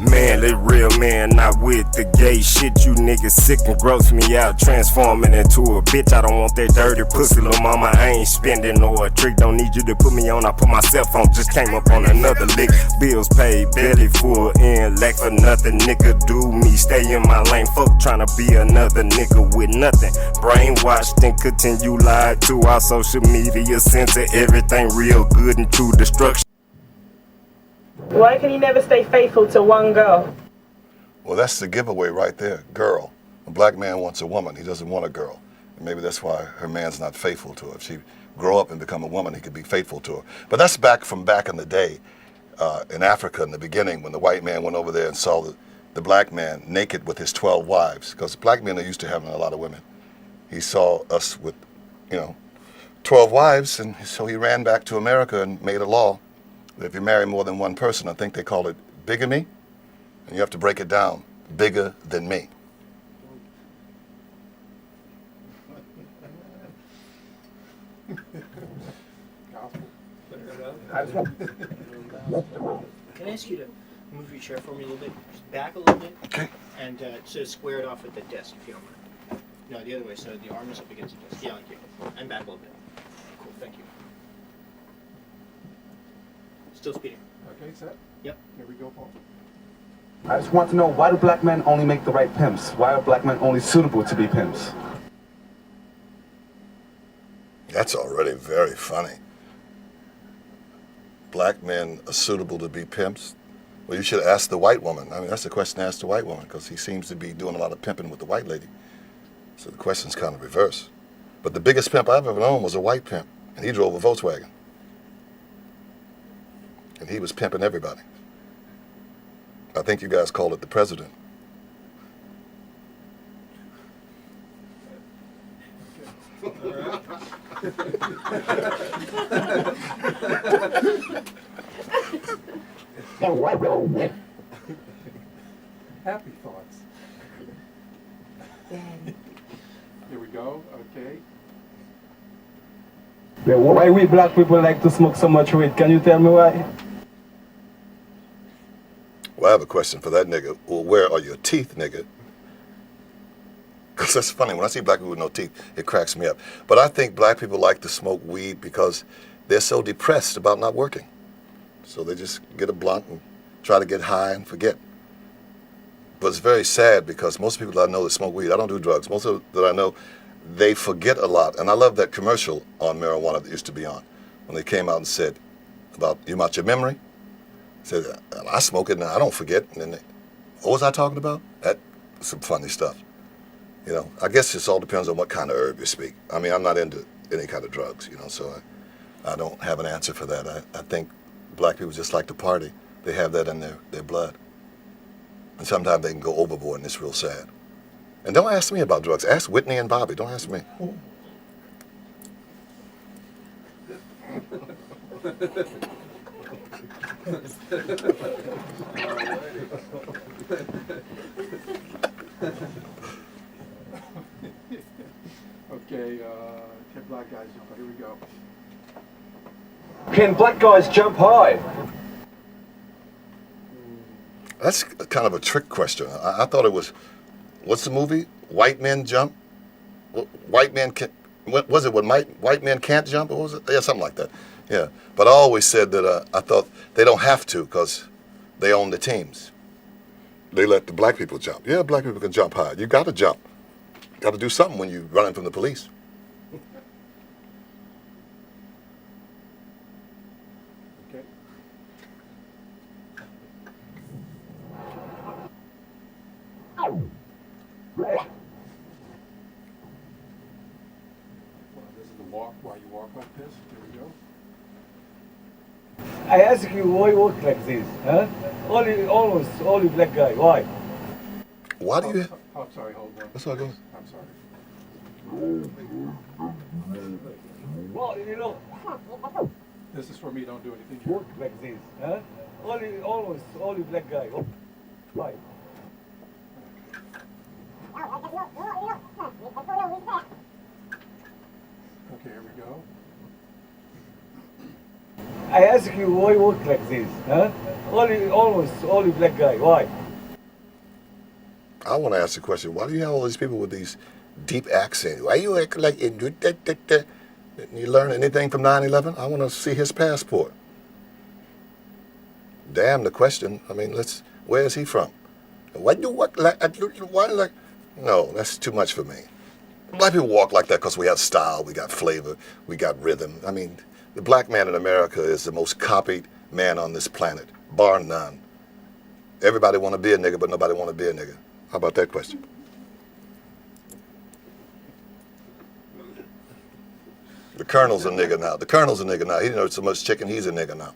Man, they real man, not with the gay shit. You niggas sick and gross me out, transforming into a bitch. I don't want that dirty pussy, little mama. I ain't spending no a trick. Don't need you to put me on. I put myself on. Just came up on another lick. Bills paid, belly full, in lack for nothing. Nigga, do me, stay in my lane. Fuck tryna be another nigga with nothing. Brainwashed and continue lied to our social media. Censor everything real good and true destruction. Why can he never stay faithful to one girl? Well, that's the giveaway right there. Girl. A black man wants a woman. He doesn't want a girl. And maybe that's why her man's not faithful to her. If she grow up and become a woman, he could be faithful to her. But that's back in the day in Africa in the beginning when the white man went over there and saw the black man naked with his 12 wives. Because black men are used to having a lot of women. He saw us with, 12 wives, and so he ran back to America and made a law. If you marry more than one person, I think they call it bigamy, and you have to break it down, bigger than me. Can I ask you to move your chair for me a little bit? Just back a little bit. Okay. And so square it off with the desk, if you don't mind. No, the other way, so the arm is up against the desk. Yeah, like you. And back a little bit. Cool, thank you. Still speeding. Okay, set? Yep. Here we go, Paul. I just want to know, why do black men only make the right pimps? Why are black men only suitable to be pimps? That's already very funny. Black men are suitable to be pimps? Well, you should ask the white woman. I mean, that's the question to ask the white woman, because he seems to be doing a lot of pimping with the white lady. So the question's kind of reverse. But the biggest pimp I've ever known was a white pimp, and he drove a Volkswagen. And he was pimping everybody. I think you guys call it the president. Happy thoughts. Here we go, okay. Yeah, why we black people like to smoke so much weed? Can you tell me why? Well, I have a question for that nigga. Well, where are your teeth, nigga? Because that's funny. When I see black people with no teeth, it cracks me up. But I think black people like to smoke weed because they're so depressed about not working. So they just get a blunt and try to get high and forget. But it's very sad because most people that I know that smoke weed, I don't do drugs, most of that I know, they forget a lot. And I love that commercial on marijuana that used to be on when they came out and said about your memory. Said, I smoke it and I don't forget. And then what was I talking about? That's some funny stuff. I guess it all depends on what kind of herb you speak. I mean, I'm not into any kind of drugs, so I don't have an answer for that. I think black people just like to party. They have that in their blood. And sometimes they can go overboard, and it's real sad. And don't ask me about drugs. Ask Whitney and Bobby. Don't ask me. Okay, can black guys jump? Here we go. Can black guys jump high? That's kind of a trick question. I thought it was, what's the movie? White Men Jump? White men can, what was it? White men can't jump? Or was it? Yeah, something like that. Yeah. But I always said that I thought they don't have to because they own the teams. They let the black people jump. Yeah, black people can jump high. You got to jump. Got to do something when you're running from the police. Okay. Well, this is the walk while you walk like this. Here we go. I ask you, why you walk like this? Huh? Almost only black guy. Why? Why do you? Oh, I'm sorry, hold on. That's all good. I'm sorry. Well, This is for me, don't do anything. walk like this. Huh? Almost only black guy. Why? Okay, here we go. I ask you, why you walk like this? Huh? Only black guy. Why? I want to ask the question, why do you have all these people with these deep accents? Why you act like you learn anything from 9/11? I want to see his passport. Damn the question. I mean, where is he from? Why do what like why like? No, that's too much for me. Black people walk like that because we have style, we got flavor, we got rhythm. I mean, the black man in America is the most copied man on this planet, bar none. Everybody want to be a nigga, but nobody want to be a nigga. How about that question? The Colonel's a nigga now. The Colonel's a nigga now. He didn't eat so much chicken, he's a nigga now.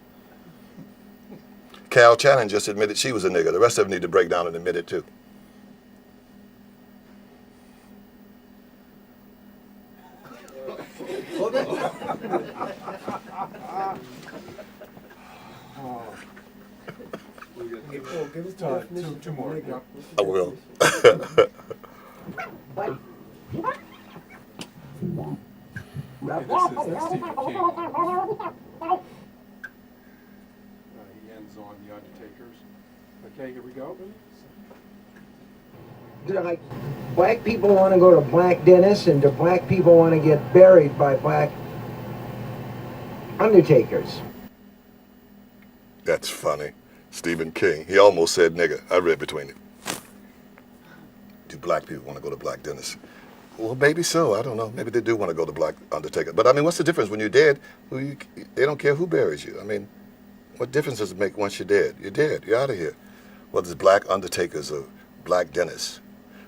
Cal Channon just admitted she was a nigga. The rest of them need to break down and admit it too. Give us two more. Yeah. I will. That's Stephen King. He ends on The Undertakers. Okay, here we go. Like, black people want to go to black dentists, and do black people want to get buried by black undertakers? That's funny. Stephen King. He almost said nigga. I read between it. Do black people want to go to black dentists? Well, maybe so. I don't know. Maybe they do want to go to black undertaker. But I mean, what's the difference when you're dead? They don't care who buries you. I mean, what difference does it make once you're dead? You're dead. You're out of here. Whether it's black undertakers or black dentists.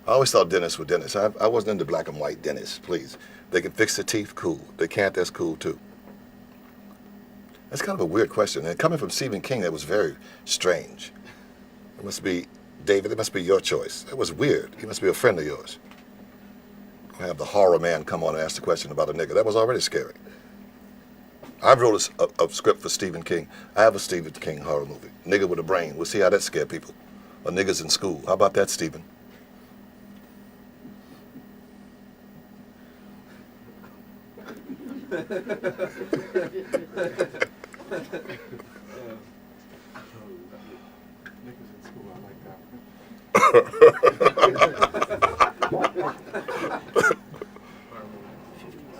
I always thought dentists were dentists. I wasn't into black and white dentists, please. They can fix the teeth, cool. They can't, that's cool too. That's kind of a weird question. And coming from Stephen King, that was very strange. It must be, David, it must be your choice. That was weird. He must be a friend of yours. I have the horror man come on and ask the question about a nigga. That was already scary. I wrote a script for Stephen King. I have a Stephen King horror movie. Nigga with a brain. We'll see how that scared people. Or niggas in school. How about that, Stephen? Niggas in school, I like that.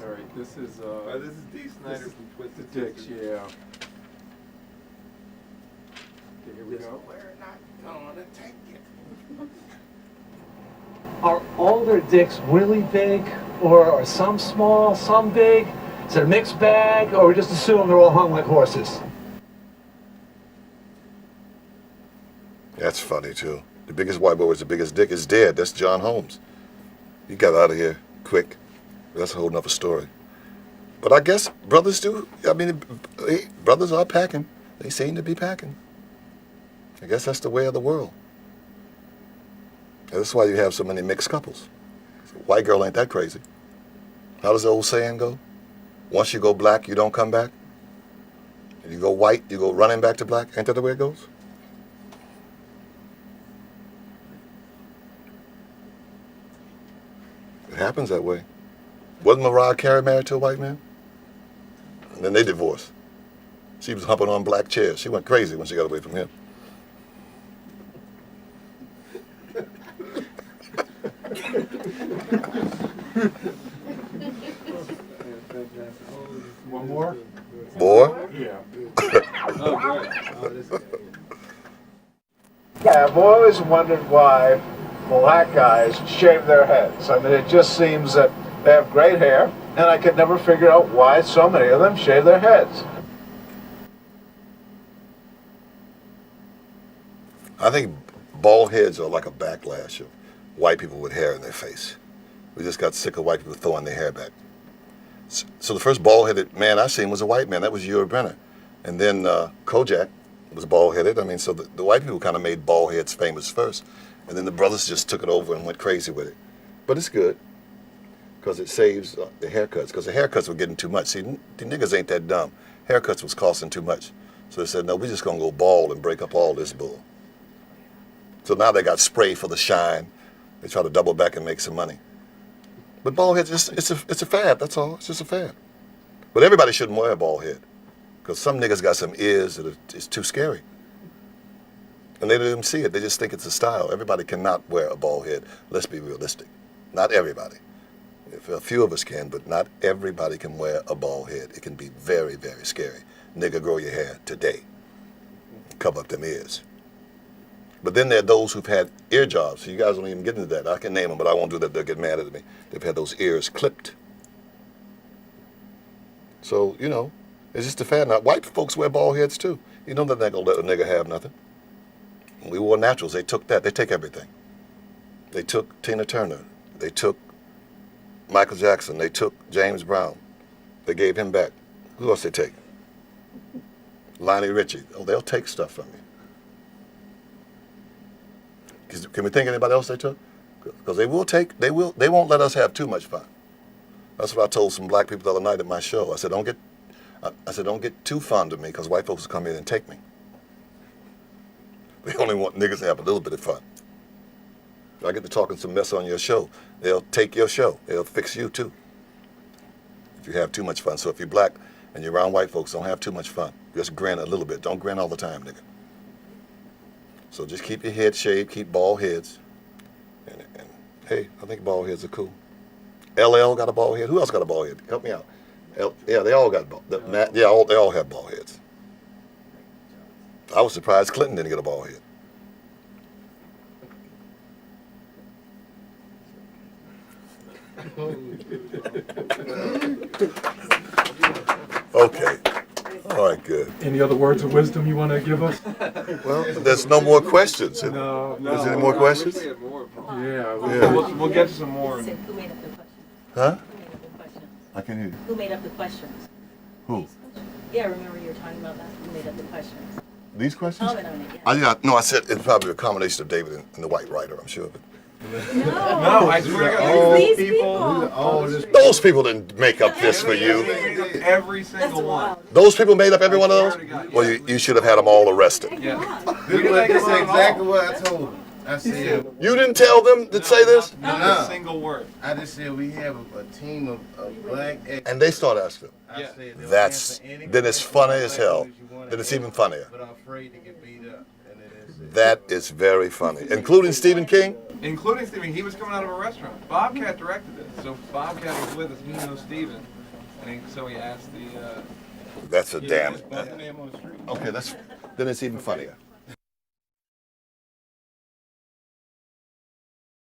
All right, this is D. Snyder from Twisted Dicks, yeah. Okay, here we go. We're not gonna take it. Are all their dicks really big, or are some small, some big? Is it a mixed bag, or we just assume they're all hung like horses? That's funny too. The biggest white boy with the biggest dick is dead. That's John Holmes. He got out of here quick. That's a whole nother story. But I guess brothers do. I mean, brothers are packing. They seem to be packing. I guess that's the way of the world. And that's why you have so many mixed couples. White girl ain't that crazy. How does the old saying go? Once you go black, you don't come back. If you go white, you go running back to black. Ain't that the way it goes? It happens that way. Wasn't Mariah Carey married to a white man? And then they divorced. She was humping on black chairs. She went crazy when she got away from him. One more? Boy? Yeah. Yeah, I've always wondered why black guys shave their heads. I mean, it just seems that they have great hair, and I could never figure out why so many of them shave their heads. I think bald heads are like a backlash of white people with hair in their face. We just got sick of white people throwing their hair back. So the first bald-headed man I seen was a white man. That was Yuri Brenner. And then Kojak was bald-headed. I mean, so the white people kind of made bald heads famous first. And then the brothers just took it over and went crazy with it. But it's good because it saves the haircuts, because the haircuts were getting too much. See, the niggas ain't that dumb. Haircuts was costing too much. So they said, no, we're just going to go bald and break up all this bull. So now they got spray for the shine. They try to double back and make some money. But bald heads, it's a fad, that's all. It's just a fad. But everybody shouldn't wear a bald head, because some niggas got some ears that is too scary. And they don't even see it. They just think it's a style. Everybody cannot wear a bald head. Let's be realistic. Not everybody. If a few of us can, but not everybody can wear a bald head. It can be very, very scary. Nigga, grow your hair today. Cover up them ears. But then there are those who've had ear jobs. So you guys don't even get into that. I can name them, but I won't do that. They'll get mad at me. They've had those ears clipped. So, you know, it's just a fad now. White folks wear bald heads too. You know they're not gonna let a nigga have nothing. When we wore naturals, they took that. They take everything. They took Tina Turner. They took Michael Jackson. They took James Brown. They gave him back. Who else they take? Lionel Richie. Oh, they'll take stuff from you. Can we think of anybody else they took? Because they won't let us have too much fun. That's what I told some black people the other night at my show. I said, don't get too fond of me because white folks will come in and take me. They only want niggas to have a little bit of fun. If I get to talking some mess on your show, they'll take your show. They'll fix you too. If you have too much fun. So if you're black and you're around white folks, don't have too much fun. Just grin a little bit. Don't grin all the time, nigga. So just keep your head shaved, keep bald heads. And hey, I think bald heads are cool. LL got a bald head. Who else got a bald head? Help me out. Yeah, they all got bald. They all have bald heads. I was surprised Clinton didn't get a bald head. Okay. All right, good. Any other words of wisdom you want to give us? Well, there's no more questions. No. Is there any more questions? Yeah. We'll get some more. Who made up the questions? Huh? Who made up the questions? I can hear you. Who made up the questions? Who? Yeah, remember you were talking about that. Who made up the questions? These questions? Comment on it, yeah. No, I said it's probably a combination of David and the white writer, I'm sure. But No, I swear to God. These people. those people didn't make up this for you. Every That's single one. wild. Those people made up every one of those? Well, you should have had them all arrested. Yeah. This is exactly what I told him. I said, You didn't tell them to say this? Not a single word. I just said we have a team of black experts. And they start asking. I said they'll That's, answer any then it's question funny about as black hell. issues you wanna Then it's ask, even funnier. But I'm afraid to get beat up. And it is. That is very funny. Including Stephen King? Including Stephen. He was coming out of a restaurant. Bobcat directed it. So Bobcat was with us. He knows Stephen. So he asked the... That's a damn. Bumping them on the street. Okay, then it's even funnier.